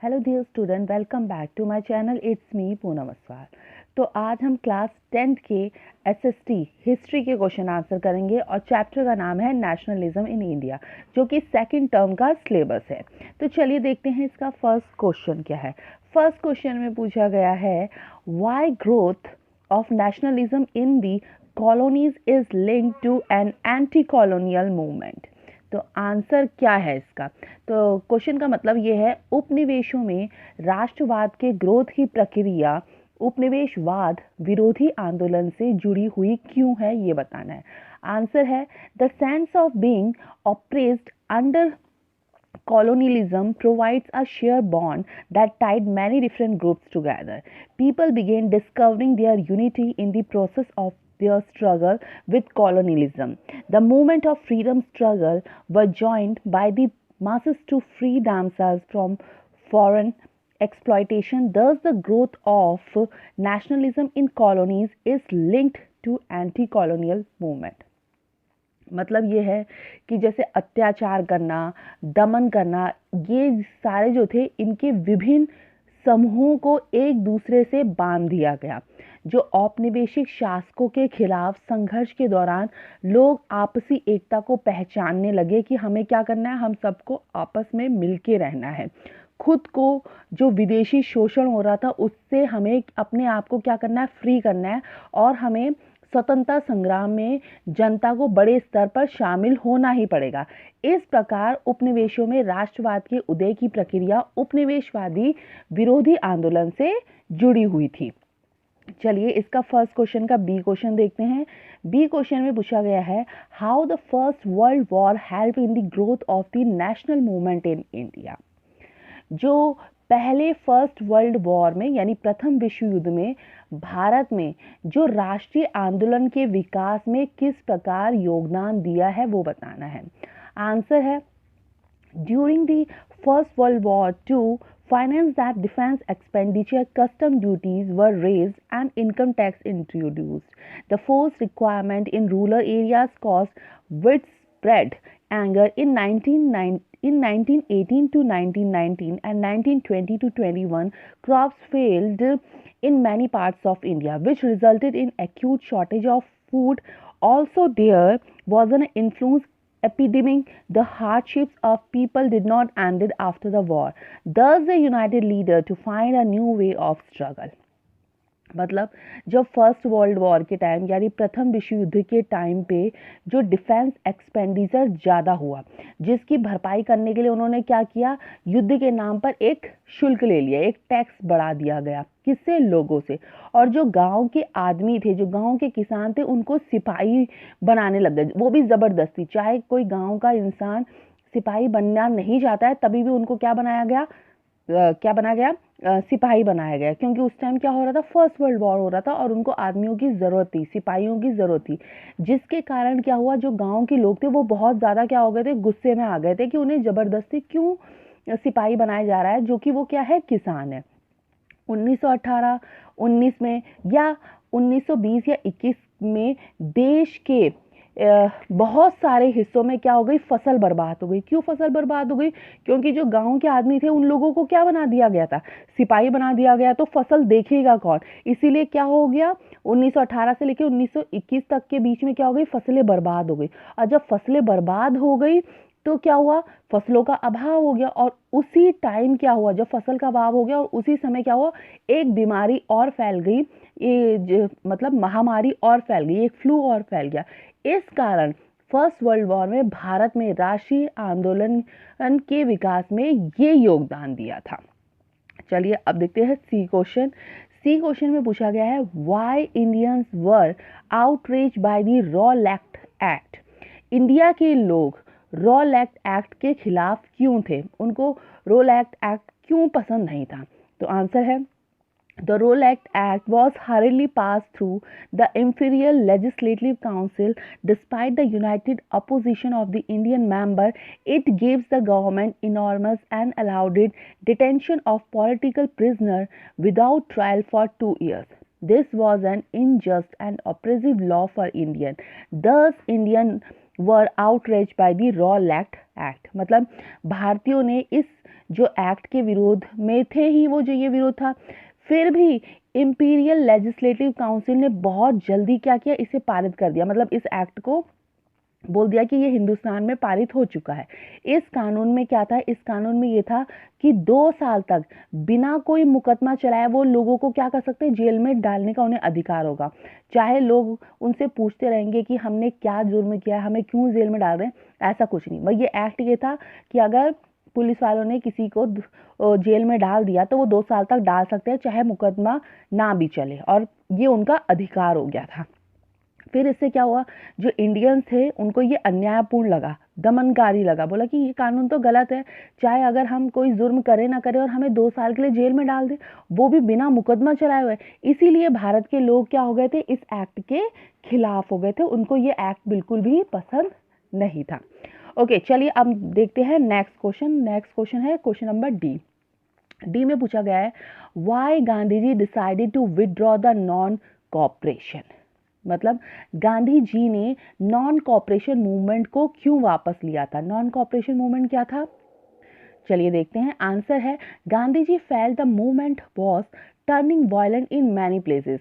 Hello dear student, welcome back to my channel. It's me Poonam Aswal. तो आज हम class 10th के एसएसटी हिस्ट्री के क्वेश्चन आंसर करेंगे और चैप्टर का नाम है नेशनलिज्म इन इंडिया, जो कि सेकंड टर्म का सिलेबस है। तो चलिए देखते हैं इसका फर्स्ट क्वेश्चन क्या है। फर्स्ट क्वेश्चन में पूछा गया है, why growth of nationalism in the colonies is linked to an anti colonial movement. तो आंसर क्या है इसका? तो क्वेश्चन का मतलब ये है, उपनिवेशों में राष्ट्रवाद के ग्रोथ की प्रक्रिया उपनिवेशवाद विरोधी आंदोलन से जुड़ी हुई क्यों है, ये बताना है। आंसर है, the sense of being oppressed under colonialism provides a sheer bond that tied many different groups together. People began discovering their unity in the process of their struggle with colonialism. The movement of freedom struggle were joined by the masses to free themselves from foreign exploitation. Thus, the growth of nationalism in colonies is linked to anti-colonial movement. मतलब ये है कि जैसे अत्याचार करना, दमन करना, ये सारे जो थे इनके विभिन्न समूहों को एक दूसरे से बांध दिया गया। जो औपनिवेशिक शासकों के खिलाफ संघर्ष के दौरान लोग आपसी एकता को पहचानने लगे कि हमें क्या करना है, हम सबको आपस में मिलके रहना है। खुद को जो विदेशी शोषण हो रहा था उससे हमें अपने आप को क्या करना है, फ्री करना है। और हमें स्वतंत्रता संग्राम में जनता को बड़े स्तर पर शामिल होना ही पड़ेगा। इस प्रकार उपनिवेशों में राष्ट्रवाद के उदय की प्रक्रिया उपनिवेशवादी विरोधी आंदोलन से जुड़ी हुई थी। चलिए इसका फर्स्ट क्वेश्चन का बी क्वेश्चन देखते हैं। बी क्वेश्चन में पूछा गया है, how the first world war help in the growth of the national movement in India. जो पहले फर्स्ट वर्ल्ड वॉर में यानी प्रथम विश्व युद्ध में भारत में जो राष्ट्रीय आंदोलन के विकास में किस प्रकार योगदान दिया है वो बताना है। आंसर है, during the first world war to finance that defense expenditure, custom duties were raised and income tax introduced. The forced requirement in rural areas caused widespread anger in 1918 to 1919 and 1920 to 21. Crops failed in many parts of India, which resulted in acute shortage of food. Also, there was an influence epidemic. The hardships of people did not end after the war. Thus, they united leaders to find a new way of struggle. मतलब जब first world war के time यानी प्रथम विश्व युद्ध के time पे जो डिफेंस एक्सपेंडिचर ज़्यादा हुआ, जिसकी भरपाई करने के लिए उन्होंने क्या किया, युद्ध के नाम पर एक शुल्क ले लिया, एक टैक्स बढ़ा दिया गया। किससे? लोगों से। और जो गांव के आदमी थे, जो गांव के किसान थे, उनको सिपाही बनाने लग गए, वो भी ज़बरदस्ती। चाहे कोई गांव का इंसान सिपाही बनना नहीं चाहता है, तभी भी उनको क्या बनाया गया, सिपाही बनाया गया। क्योंकि उस टाइम क्या हो रहा था, फर्स्ट वर्ल्ड वॉर हो रहा था और उनको आदमियों की ज़रूरत थी, सिपाहियों की ज़रूरत थी। जिसके कारण क्या हुआ, जो गांव के लोग थे वो बहुत ज़्यादा क्या हो गए थे, गुस्से में आ गए थे कि उन्हें ज़बरदस्ती क्यों सिपाही बनाया जा रहा है, जो कि वो क्या है, किसान है। 1918, 19 में या 1920 या 21 में देश के बहुत सारे हिस्सों में क्या हो गई, फसल बर्बाद हो गई। क्यों फसल बर्बाद हो गई? क्योंकि जो गांव के आदमी थे उन लोगों को क्या बना दिया गया था, सिपाही बना दिया गया। तो फसल देखेगा कौन? इसीलिए क्या हो गया, 1918 से लेकर 1921 तक के बीच में क्या हो गई, फसलें बर्बाद हो गई। और जब फसलें बर्बाद हो गई तो क्या हुआ, फसलों का अभाव हो गया। और उसी टाइम क्या हुआ, जब फसल का अभाव हो गया और उसी समय क्या हुआ, एक बीमारी और फैल गई, ये मतलब महामारी और फैल गई, एक फ्लू और फैल गया। इस कारण फर्स्ट वर्ल्ड वॉर में भारत में राष्ट्रीय आंदोलन के विकास में ये योगदान दिया था। चलिए अब देखते हैं सी क्वेश्चन। सी क्वेश्चन में पूछा गया है, why Indians were outreach by the Rowland act. India के लोग रॉलैंड एक्ट के खिलाफ क्यों थे, उनको रॉलैंड एक्ट क्यों पसंद नहीं था? तो आंसर है, the Rowlatt Act was hurriedly passed through the Imperial Legislative Council. Despite the united opposition of the Indian member, it gives the government enormous and allowed it detention of political prisoners without trial for 2 years. This was an unjust and oppressive law for Indian. Thus, Indian were outraged by the Rowlatt Act. मतलब भारतीयों ने इस जो act के विरोध में थे ही वो जो ये विरोध था। फिर भी इंपीरियल लेजिस्लेटिव काउंसिल ने बहुत जल्दी क्या किया, इसे पारित कर दिया, मतलब इस एक्ट को बोल दिया कि ये हिंदुस्तान में पारित हो चुका है। इस कानून में क्या था, इस कानून में ये था कि 2 साल तक बिना कोई मुकदमा चलाए वो लोगों को क्या कर सकते हैं, जेल में डालने का उन्हें अधिकार होगा। चाहे लोग उनसे पूछते रहेंगे कि हमने क्या जुर्म किया है, हमें क्यों जेल में डाल रहे हैं, ऐसा कुछ नहीं। वही ये एक्ट ये था कि अगर पुलिस वालों ने किसी को जेल में डाल दिया तो वो 2 साल तक डाल सकते हैं, चाहे मुकदमा ना भी चले, और ये उनका अधिकार हो गया था। फिर इससे क्या हुआ, जो इंडियंस थे उनको ये अन्यायपूर्ण लगा, दमनकारी लगा, बोला कि ये कानून तो गलत है, चाहे अगर हम कोई जुर्म करें ना करें और हमें 2 साल के लिए जेल में डाल दे, वो भी बिना मुकदमा चलाए हुए। इसीलिए भारत के लोग क्या हो गए थे, इस एक्ट के खिलाफ हो गए थे, उनको ये एक्ट बिल्कुल भी पसंद नहीं था। ओके, चलिए अब देखते हैं नेक्स्ट क्वेश्चन। नेक्स्ट क्वेश्चन है क्वेश्चन नंबर डी में पूछा गया है, why Gandhi ji decided to withdraw the non cooperation. मतलब गांधी जी ने नॉन कॉपरेशन मूवमेंट को क्यों वापस लिया था। नॉन कॉपरेशन मूवमेंट क्या था, चलिए देखते हैं। आंसर है, Gandhi ji felt the movement was turning violent in many places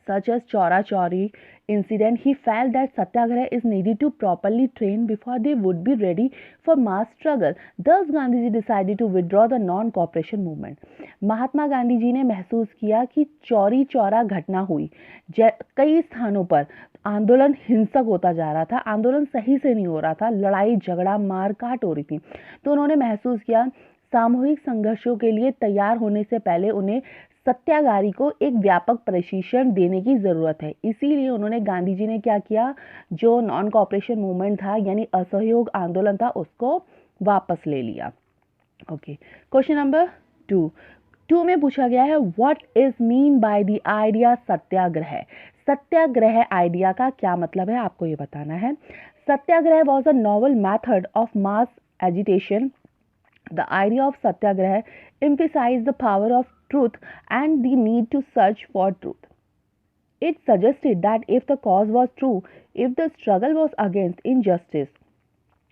such as Chora Chori incident. He felt that satyagraha is needed to properly train before they would be ready for mass struggle. Thus Gandhi ji decided to withdraw the non-cooperation movement. Mahatma Gandhi ji ने महसूस किया कि चौरी चौरा घटना हुई, कई स्थानों पर आंदोलन हिंसक होता जा रहा था, आंदोलन सही से नहीं हो रहा था, लड़ाई झगड़ा मार काट हो रही थी। तो उन्होंने महसूस किया सामूहिक संघर्षों के लिए तैयार होने से पहले उन्हें सत्याग्रही को एक व्यापक प्रशिक्षण देने की जरूरत है। इसीलिए उन्होंने, गांधी जी ने क्या किया, जो नॉन कॉपरेशन मूवमेंट था यानी असहयोग आंदोलन था, उसको वापस ले लिया। ओके, क्वेश्चन नंबर 2 में पूछा गया है, what is mean by the idea satyagraha. Satyagraha idea का क्या मतलब है, आपको ये बताना है। Satyagraha was a novel method of mass agitation. The idea of satyagraha emphasized the power of truth and the need to search for truth. It suggested that if the cause was true, if the struggle was against injustice,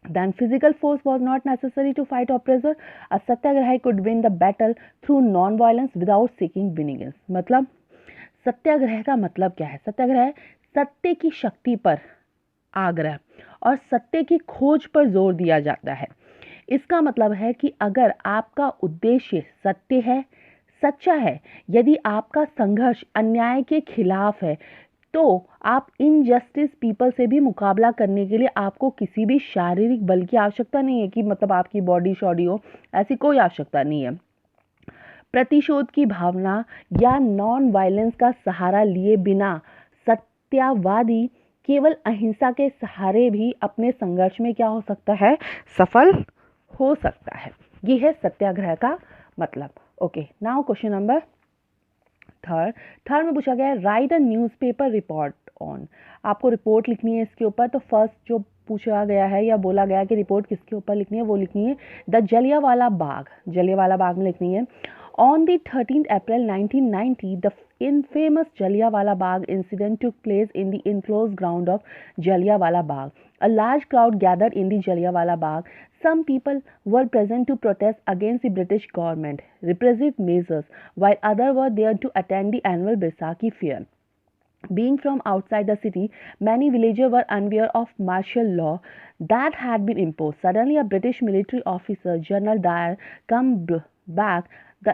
then physical force was not necessary to fight oppressor. A satyagrahi could win the battle through non-violence without seeking vengeance. मतलब सत्याग्रह का मतलब क्या है, सत्याग्रह सत्य की शक्ति पर आग्रह और सत्य की खोज पर जोर दिया जाता है। इसका मतलब है कि अगर आपका उद्देश्य सत्य है, सच्चा है, यदि आपका संघर्ष अन्याय के खिलाफ है, तो आप इनजस्टिस पीपल से भी मुकाबला करने के लिए आपको किसी भी शारीरिक बल की आवश्यकता नहीं है, कि मतलब आपकी बॉडी शॉडी हो, ऐसी कोई आवश्यकता नहीं है। प्रतिशोध की भावना या नॉन वायलेंस का सहारा लिए बिना सत्यवादी केवल अहिंसा के सहारे भी अपने संघर्ष में क्या हो सकता है, सफल हो सकता है। ये है सत्याग्रह का मतलब। Okay, now question number third में पूछा गया है, right a newspaper report on. आपको रिपोर्ट लिखनी है इसके ऊपर। तो फर्स्ट जो पूछा गया है या बोला गया कि रिपोर्ट किसके ऊपर लिखनी है, वो लिखनी है द जलियांवाला बाग, जलियांवाला बाग में लिखनी है। On the 13th April 1990, the infamous Jallianwala Bagh incident took place in the enclosed ground of Jallianwala Bagh. A large crowd gathered in the Jallianwala Bagh. Some people were present to protest against the British government repressive measures, while others were there to attend the annual Baisakhi fair. Being from outside the city, many villagers were unaware of martial law that had been imposed. Suddenly, a British military officer, General Dyer, came back the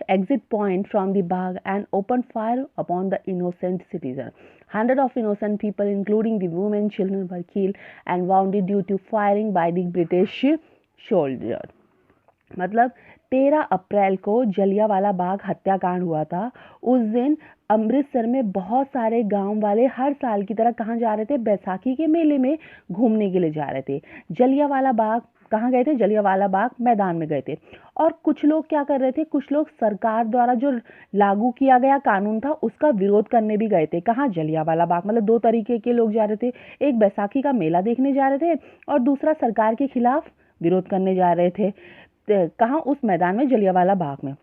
exit point from the Bagh and opened fire upon the innocent citizen. Hundreds of innocent people, including the women and children, were killed and wounded due to firing by the British soldier. मतलब 13 अप्रैल को जलियांवाला बाग हत्याकांड हुआ था। उस दिन अमृतसर में बहुत सारे गांव वाले हर साल की तरह कहाँ जा रहे थे, बैसाखी के मेले में घूमने के लिए जा रहे थे। जलियांवाला बाग कहाँ गए थे, जलियांवाला बाग मैदान में गए थे। और कुछ लोग क्या कर रहे थे, कुछ लोग सरकार द्वारा जो लागू किया गया कानून था उसका विरोध करने भी गए थे। कहाँ, जलियांवाला बाग। मतलब 2 तरीके के लोग जा रहे थे, एक बैसाखी का मेला देखने जा रहे थे और दूसरा सरकार के खिलाफ विरोध करने जा रहे थे। कहाँ, उस मैदान में, जलियांवाला बाग में।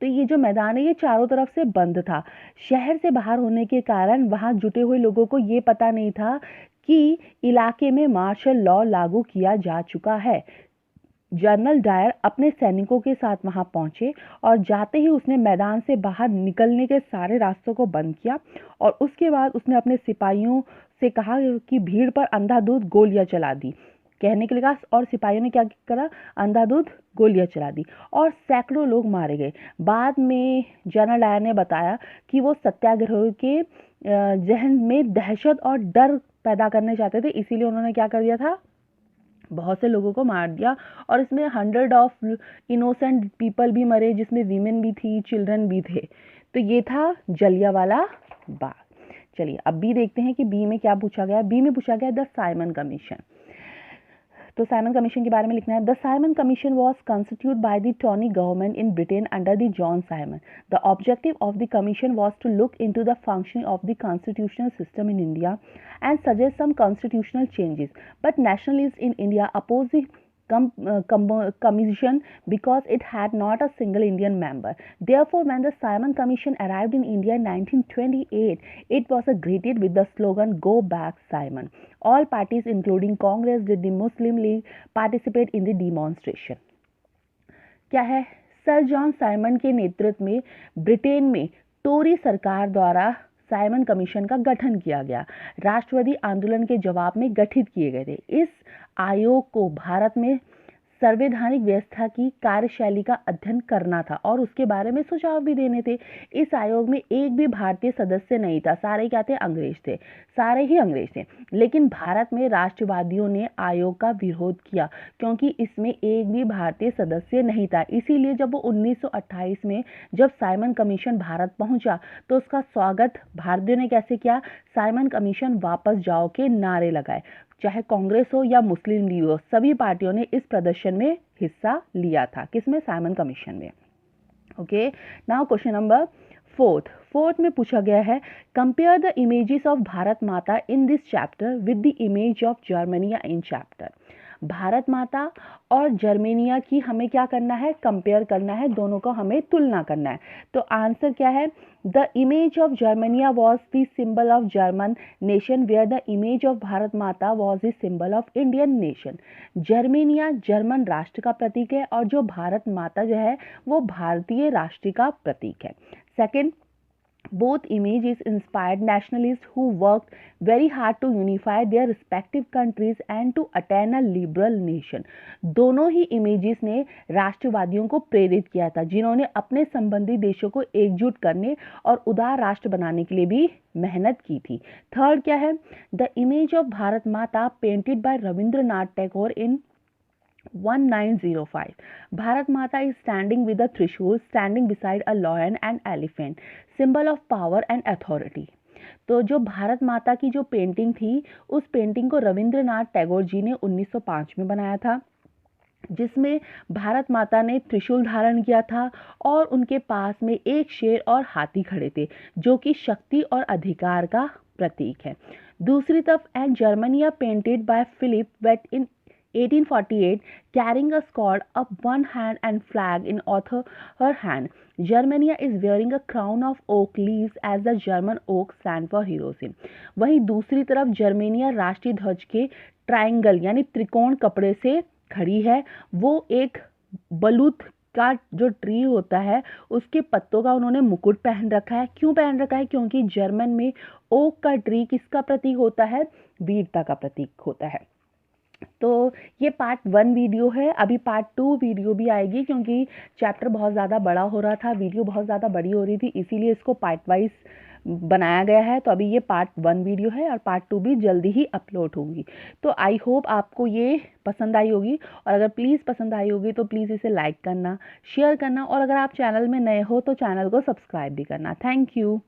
तो ये जो मैदान है ये चारों तरफ से बंद था। शहर से बाहर होने के कारण वहां जुटे हुए लोगों को ये पता नहीं था कि इलाके में मार्शल लॉ लागू किया जा चुका है। जनरल डायर अपने सैनिकों के साथ वहां पहुंचे और जाते ही उसने मैदान से बाहर निकलने के सारे रास्तों को बंद किया और उसके बाद उसने अपने सिपाहियों से कहा कि भीड़ पर अंधाधुंध गोलियां चला दी। कहने के लिए कहा और सिपाहियों ने क्या करा, अंधाधुंध गोलियां चला दी और सैकड़ों लोग मारे गए। बाद में जनरल डायर ने बताया कि वो सत्याग्रह के जहन में दहशत और डर पैदा करने चाहते थे, इसीलिए उन्होंने क्या कर दिया था, बहुत से लोगों को मार दिया और इसमें 100 ऑफ इनोसेंट पीपल भी मरे, जिसमें वीमेन भी थी, चिल्ड्रन भी थे। तो ये था जलियांवाला बाग। चलिए अब बी देखते हैं कि बी में क्या पूछा गया। बी में पूछा गया द साइमन कमीशन। तो साइमन कमीशन के बारे में लिखना है। The Simon Commission was constitute by the Tory government in Britain under the John Simon. The objective of the commission was to look into the functioning of the constitutional system in India and suggest some constitutional changes, but nationalists in India opposed the commission because it had not a single Indian member. Therefore, when the Simon Commission arrived in India in 1928, it was greeted with the slogan "Go back, Simon." All parties, including Congress, did the Muslim League, participate in the demonstration. क्या है, sir John Simon के नेतृत्व में Britain में टोरी सरकार द्वारा Simon commission का गठन किया गया। राष्ट्रवादी आंदोलन के जवाब में गठित किए गए थे। इस आयोग को भारत में संवैधानिक व्यवस्था की कार्यशैली का अध्ययन करना था और उसके बारे में सुझाव भी देने थे। इस आयोग में एक भी भारतीय सदस्य नहीं था, सारे क्या थे, अंग्रेज थे, सारे ही अंग्रेज थे। लेकिन भारत में राष्ट्रवादियों ने आयोग का विरोध किया क्योंकि इसमें एक भी भारतीय सदस्य नहीं था। इसीलिए जब वो 1928 में जब साइमन कमीशन भारत पहुंचा तो उसका स्वागत भारतीयों ने कैसे किया, साइमन कमीशन वापस जाओ के नारे लगाए। चाहे कांग्रेस हो या मुस्लिम लीग हो, सभी पार्टियों ने इस प्रदर्शन में हिस्सा लिया था। किसमें, साइमन कमीशन में। Okay, now question number fourth में पूछा गया है, compare the images of Bharat Mata in this chapter with the image of Germania in chapter. Bharat Mata और जर्मेनिया की हमें क्या करना है, कंपेयर करना है, दोनों को हमें तुलना करना है। तो आंसर क्या है, the image of Germania was the symbol of German nation where the image of Bharat Mata was the symbol of Indian nation. Germania German राष्ट्र का प्रतीक है और जो भारत माता जो है वो भारतीय राष्ट्र का प्रतीक है। Second, both images inspired nationalists who worked very hard to unify their respective countries and to attain a liberal nation. दोनों ही इमेजेस ने राष्ट्रवादियों को प्रेरित किया था जिन्होंने अपने संबंधी देशों को एकजुट करने और उदार राष्ट्र बनाने के लिए भी मेहनत की थी। थर्ड क्या है, द इमेज ऑफ भारत माता painted bye Rabindranath Tagore in 1905. Bharat Mata is standing with a trishul, standing beside a lion and elephant, symbol of power and authority. तो जो भारत माता की जो पेंटिंग थी, उस पेंटिंग को रविंद्रनाथ टैगोर जी ने 1905 में बनाया था, जिसमें भारत माता ने त्रिशूल धारण किया था और उनके पास में एक शेर और हाथी खड़े थे जो कि शक्ति और अधिकार का प्रतीक है। दूसरी तरफ and Germania painted by Philip Veit in 1848, carrying a sword up one hand and flag in her hand. Germania is wearing a crown of oak leaves as the German oak stand for heroism. वहीं दूसरी तरफ Germania राष्ट्रीय ध्वज के triangle यानी त्रिकोण कपड़े से खड़ी है। वो एक बलूत का जो ट्री होता है उसके पत्तों का उन्होंने मुकुट पहन रखा है। क्यों पहन रखा है? क्योंकि जर्मन में ओक का ट्री किसका प्रतीक होता है? वीरता का प्रतीक होता है। तो ये पार्ट 1 वीडियो है। अभी पार्ट 2 वीडियो भी आएगी क्योंकि चैप्टर बहुत ज़्यादा बड़ा हो रहा था, वीडियो बहुत ज़्यादा बड़ी हो रही थी, इसीलिए इसको पार्ट वाइज बनाया गया है। तो अभी ये पार्ट 1 वीडियो है और पार्ट 2 भी जल्दी ही अपलोड होगी। तो आई होप आपको ये पसंद आई होगी और अगर प्लीज़ पसंद आई होगी तो प्लीज़ इसे लाइक करना, शेयर करना और अगर आप चैनल में नए हो तो चैनल को सब्सक्राइब भी करना। Thank you.